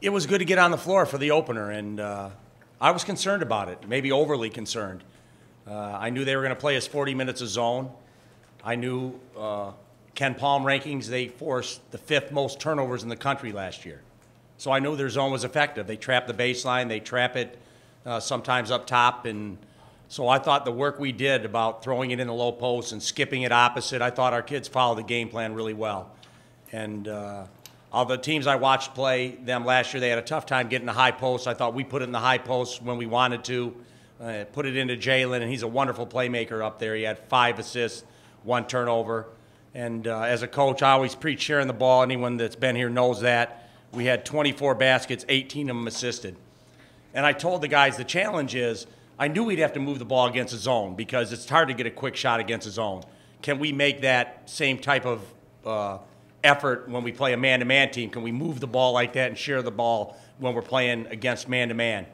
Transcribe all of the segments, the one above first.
it was good to get on the floor for the opener, and I was concerned about it, maybe overly concerned. I knew they were going to play us 40 minutes of zone. I knew Ken Palm rankings, they forced the 5th most turnovers in the country last year. So I knew their zone was effective. They trap the baseline, they trap it sometimes up top, and so I thought the work we did about throwing it in the low post and skipping it opposite, I thought our kids followed the game plan really well. And all the teams I watched play them last year, they had a tough time getting the high post. I thought we put it in the high post when we wanted to, put it into JALEN, and he's a wonderful playmaker up there. He had 5 assists, 1 turnover. And as a coach, I always preach sharing the ball. Anyone that's been here knows that. We had 24 baskets, 18 of them assisted. And I told the guys the challenge is, I knew we'd have to move the ball against a zone because it's hard to get a quick shot against a zone. Can we make that same type of effort when we play a man-to-man team? Can we move the ball like that and share the ball when we're playing against man-to-man?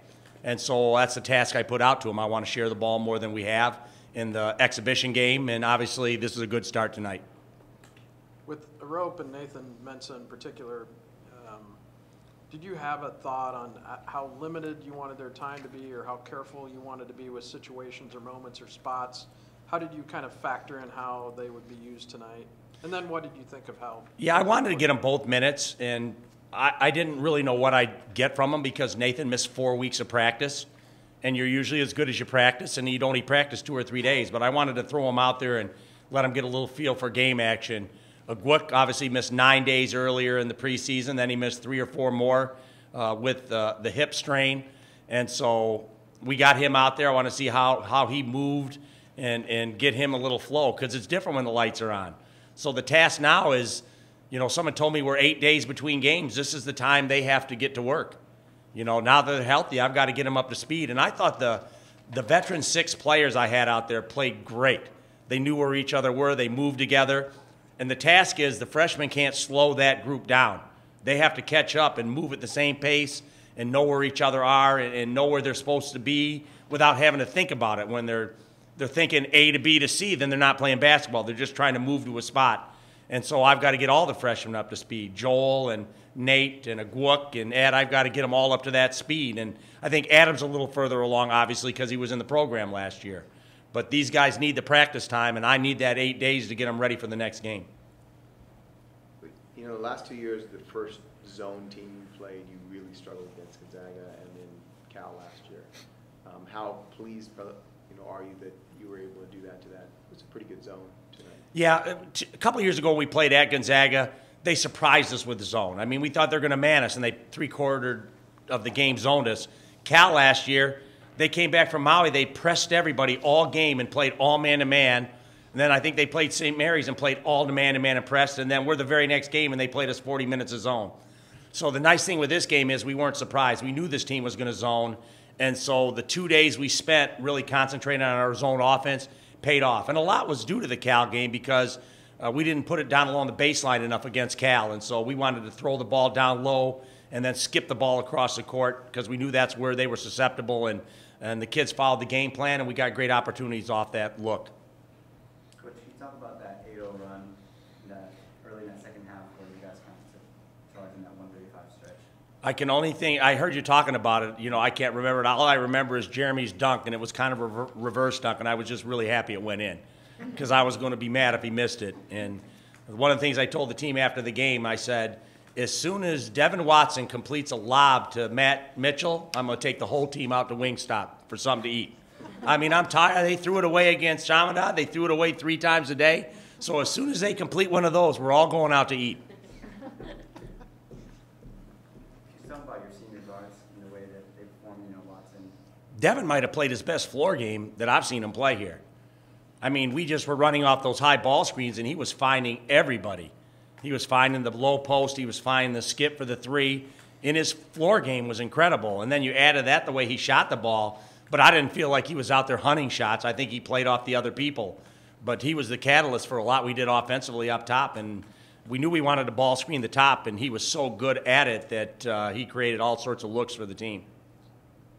And so that's the task I put out to them. I want to share the ball more than we have in the exhibition game, and obviously this is a good start tonight. With Arope and Nathan Mensah in particular, did you have a thought on how limited you wanted their time to be or how careful you wanted to be with situations or moments or spots? How did you kind of factor in how they would be used tonight? And then what did you think of how? Yeah, I wanted to get them both minutes, and I didn't really know what I'd get from them because Nathan missed 4 weeks of practice, and you're usually as good as you practice, and you'd only practice 2 or 3 days. But I wanted to throw him out there and let him get a little feel for game action. Agwook obviously missed 9 days earlier in the preseason. Then he missed 3 or 4 more with the hip strain. And so we got him out there. I want to see how he moved and get him a little flow because it's different when the lights are on. So the task now is, you know, someone told me we're 8 days between games. This is the time they have to get to work. You know, now that they're healthy, I've got to get them up to speed. And I thought the veteran 6 players I had out there played great. They knew where each other were. They moved together. And the task is the freshmen can't slow that group down. They have to catch up and move at the same pace and know where each other are and know where they're supposed to be without having to think about it. When they're thinking A to B to C, then they're not playing basketball. They're just trying to move to a spot. And so I've got to get all the freshmen up to speed. Joel and Nate and Agwook and Ed, I've got to get them all up to that speed. And I think Adam's a little further along, obviously, because he was in the program last year. But these guys need the practice time, and I need that 8 days to get them ready for the next game. You know, the last 2 years, the first zone team you played, you really struggled against Gonzaga and then Cal last year. How pleased, are you that you were able to do that to that? It was a pretty good zone tonight. Yeah, a couple of years ago we played at Gonzaga. They surprised us with the zone. I mean, we thought they were going to man us, and they 3/4 of the game zoned us. Cal last year, they came back from Maui. They pressed everybody all game and played all man-to-man. And then I think they played St. Mary's and played all man-to-man and pressed. And then we're the very next game, and they played us 40 minutes of zone. So the nice thing with this game is we weren't surprised. We knew this team was going to zone. And so the 2 days we spent really concentrating on our zone offense paid off. And a lot was due to the Cal game because we didn't put it down along the baseline enough against Cal. And so we wanted to throw the ball down low and then skip the ball across the court because we knew that's where they were susceptible. And the kids followed the game plan, and we got great opportunities off that look. Coach, can you talk about that 8-0 run early in that second half where you guys kind of took charge in that 135 stretch? I can only think, I heard you talking about it. You know, I can't remember it. All I remember is Jeremy's dunk, and it was kind of a reverse dunk, and I was just really happy it went in because I was going to be mad if he missed it. And one of the things I told the team after the game, I said, as soon as Devin Watson completes a lob to Matt Mitchell, I'm going to take the whole team out to Wingstop for something to eat. I mean, I'm tired. They threw it away against Chaminade. They threw it away 3 times a day. So as soon as they complete one of those, we're all going out to eat. Can you tell about your senior guards and the way that they performed, Watson? Devin might have played his best floor game that I've seen him play here. I mean, we just were running off those high ball screens, and he was finding everybody. He was finding the low post. He was finding the skip for the 3. And his floor game was incredible. And then you added that the way he shot the ball. But I didn't feel like he was out there hunting shots. I think he played off the other people. But he was the catalyst for a lot we did offensively up top. And we knew we wanted to ball screen the top, and he was so good at it that he created all sorts of looks for the team.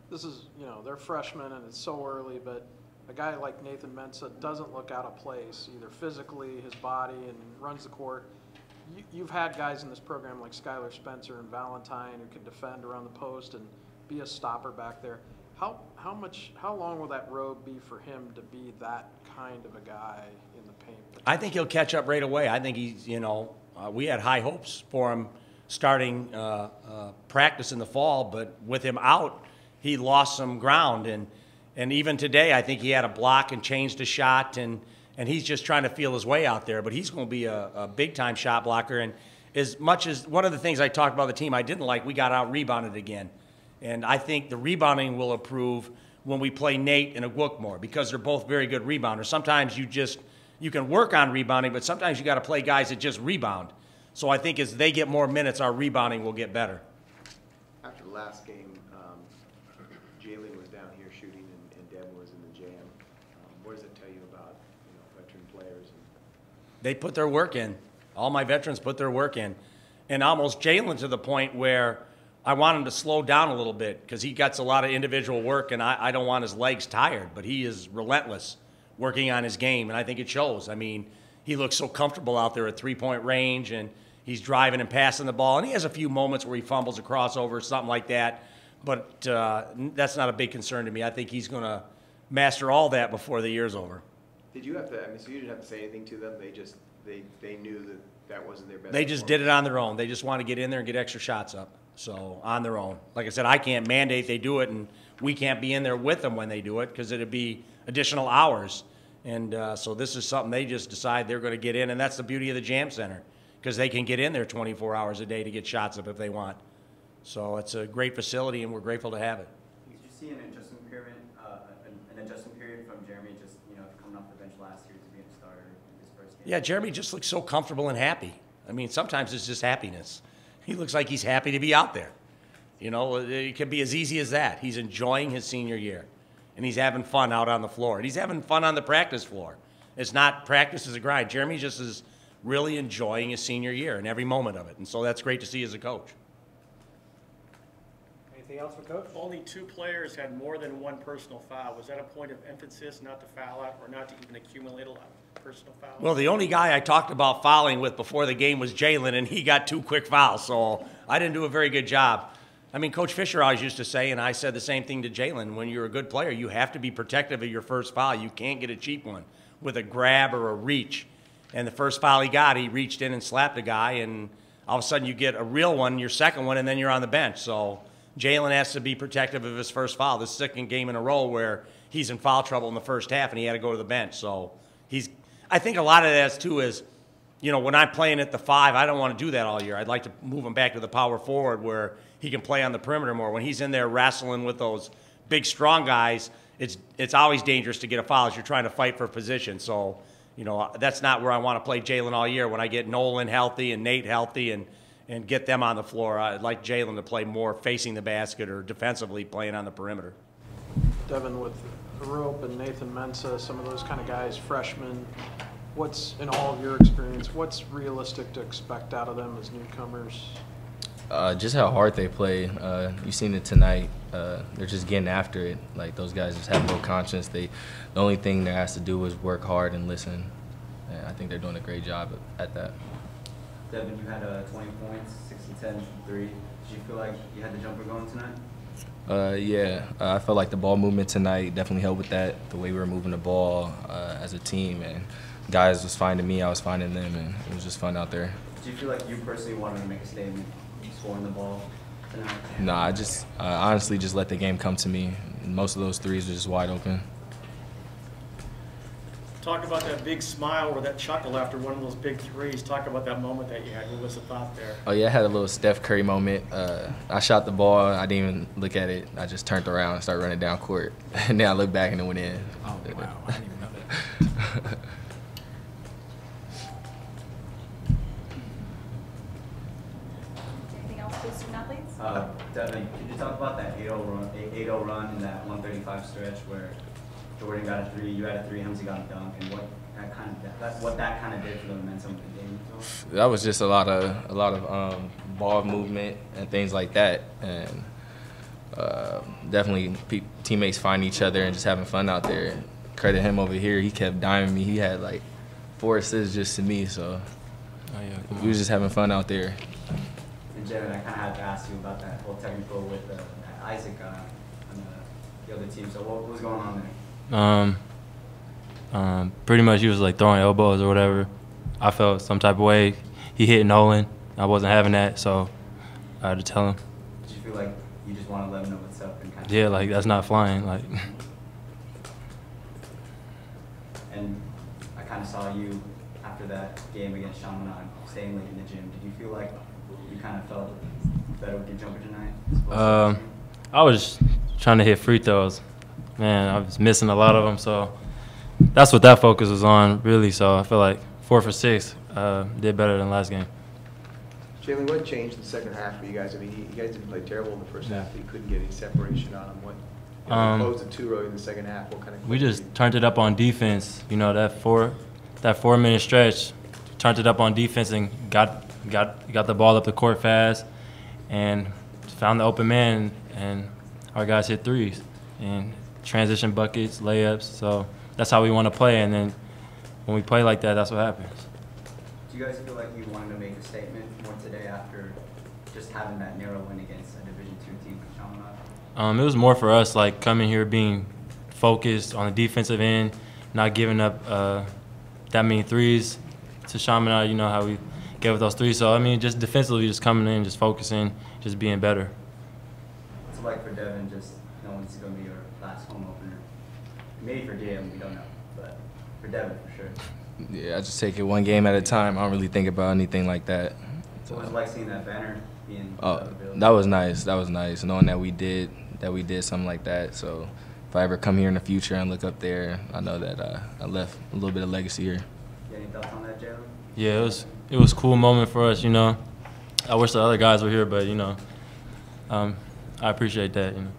This is, they're freshmen, and it's so early, but a guy like Nathan Mensah doesn't look out of place, either physically, his body, and runs the court. you've had guys in this program like Skylar Spencer and Valentine who can defend around the post and be a stopper back there. How long will that road be for him to be that kind of a guy in the paint? I think he'll catch up right away. I think he's, we had high hopes for him starting practice in the fall, but with him out, he lost some ground. And even today, I think he had a block and changed a shot, and he's just trying to feel his way out there. But he's going to be a big-time shot blocker. And as much as one of the things I talked about the team I didn't like, we got out-rebounded again. And I think the rebounding will improve when we play Nate and Agwook more because they're both very good rebounders. Sometimes you can work on rebounding, but sometimes you got to play guys that just rebound. So I think as they get more minutes, our rebounding will get better. After the last game, JALEN was down here shooting and DEVIN was in the jam. What does it tell you about veteran players? They put their work in. All my veterans put their work in. And almost JALEN to the point where I want him to slow down a little bit because he gets a lot of individual work, and I don't want his legs tired, but he is relentless working on his game, and I think it shows. I mean, he looks so comfortable out there at three-point range, and he's driving and passing the ball, and he has a few moments where he fumbles a crossover, something like that, but that's not a big concern to me. I think he's going to master all that before the year's over. Did you have to, so you didn't have to say anything to them? They knew that wasn't their best They just did it on their own. They just want to get in there and get extra shots up. So on their own. Like I said, I can't mandate they do it, and we can't be in there with them when they do it because it'd be additional hours. And so this is something they just decide they're going to get in, and that's the beauty of the Jam Center because they can get in there 24 hours a day to get shots up if they want. So it's a great facility, and we're grateful to have it. Did you see an adjustment period from Jeremy just coming off the bench last year to being a starter in his first game? Yeah, Jeremy just looks so comfortable and happy. I mean, sometimes it's just happiness. He looks like he's happy to be out there. It can be as easy as that. He's enjoying his senior year, and he's having fun out on the floor, and he's having fun on the practice floor. It's not practice as a grind. Jeremy just is really enjoying his senior year and every moment of it, and so that's great to see as a coach. Anything else for Coach? Only 2 players had more than 1 personal foul. Was that a point of emphasis not to foul out or not to even accumulate a lot of personal fouls? Well, the only guy I talked about fouling with before the game was JALEN, and he got 2 quick fouls, so I didn't do a very good job. I mean, Coach Fisher always used to say, and I said the same thing to JALEN, when you're a good player, you have to be protective of your first foul. You can't get a cheap one with a grab or a reach. And the first foul he got, he reached in and slapped a guy, and all of a sudden you get a real one, your second one, and then you're on the bench. So JALEN has to be protective of his first foul. This second game in a row where he's in foul trouble in the first half and he had to go to the bench. So I think a lot of that too is, when I'm playing at the 5, I don't want to do that all year. I'd like to move him back to the power forward where he can play on the perimeter more. When he's in there wrestling with those big, strong guys, it's always dangerous to get a foul as you're trying to fight for position. So, that's not where I want to play JALEN all year. When I get Nolan healthy and Nate healthy and get them on the floor, I'd like JALEN to play more facing the basket or defensively playing on the perimeter. Devin, with Arope and Nathan Mensah, some of those kind of guys, freshmen, what's, in all of your experience, what's realistic to expect out of them as newcomers? Just how hard they play. You've seen it tonight. They're just getting after it. Like, those guys just have no conscience. The only thing they're asked to do is work hard and listen. And I think they're doing a great job at that. Devin, you had 20 points, 6 and 10 from 3. Did you feel like you had the jumper going tonight? Yeah, I felt like the ball movement tonight definitely helped with that. The way we were moving the ball as a team, and guys was finding me, I was finding them, and it was just fun out there. Did you feel like you personally wanted to make a statement scoring the ball tonight? No, I honestly just let the game come to me. Most of those threes were just wide open. Talk about that big smile or that chuckle after one of those big threes. Talk about that moment that you had. What was the thought there? Oh, yeah, I had a little Steph Curry moment. I shot the ball. I didn't even look at it. I just turned around and started running down court. And then I looked back and it went in. Oh, wow. I didn't even know that. Anything else for student athletes? Devin, could you talk about that 8-0 run in that 135 stretch where Jordan got a 3, you had a 3, Hemsey got a dunk, and what that kind of did for the momentum of the game? That was just a lot of ball movement and things like that, and definitely teammates finding each other and just having fun out there. Credit him over here; he kept diming me. He had like 4 assists just to me, so We was just having fun out there. And Jalen, I kind of had to ask you about that whole technical with Isaac on the other team. So what was going on there? Pretty much he was like throwing elbows or whatever. I felt some type of way. He hit Nolan. I wasn't having that, so I had to tell him. Did you feel like you just want to let him know what's up and kind of? Yeah, like that's not flying. Like. And I kind of saw you after that game against Chaminade staying late in the gym. Did you feel like you kind of felt better with your jumper tonight? I was trying to hit free throws. Man, I was missing a lot of them, so that's what that focus was on, really. So I feel like 4 for 6 did better than last game. Jalen, what changed in the second half for you guys? I mean, you guys didn't play terrible in the first half, but you couldn't get any separation on them. What? You closed the 2 early in the second half. What kind of? We just turned it up on defense. You know, that 4-minute stretch, turned it up on defense and got the ball up the court fast, and found the open man, and our guys hit threes and transition buckets, layups. So that's how we want to play, and then when we play like that, that's what happens. Do you guys feel like you wanted to make a statement more today after just having that narrow win against a Division II team like Chaminade? It was more for us, like coming here being focused on the defensive end, not giving up that many threes to Chaminade. You know how we gave up those threes. So I mean, just defensively, just coming in, just focusing, just being better. What's it like for Devin? Just knowing it's going to be your last home opener. Maybe for DM, we don't know, but for Devin for sure. Yeah, I just take it one game at a time. I don't really think about anything like that. So what was it like seeing that banner being Oh, that was nice. That was nice, knowing that we did something like that. So if I ever come here in the future and look up there, I know that I left a little bit of legacy here. You any thoughts on that, Jalen? Yeah, it was a cool moment for us. You know, I wish the other guys were here, but you know, I appreciate that. You know.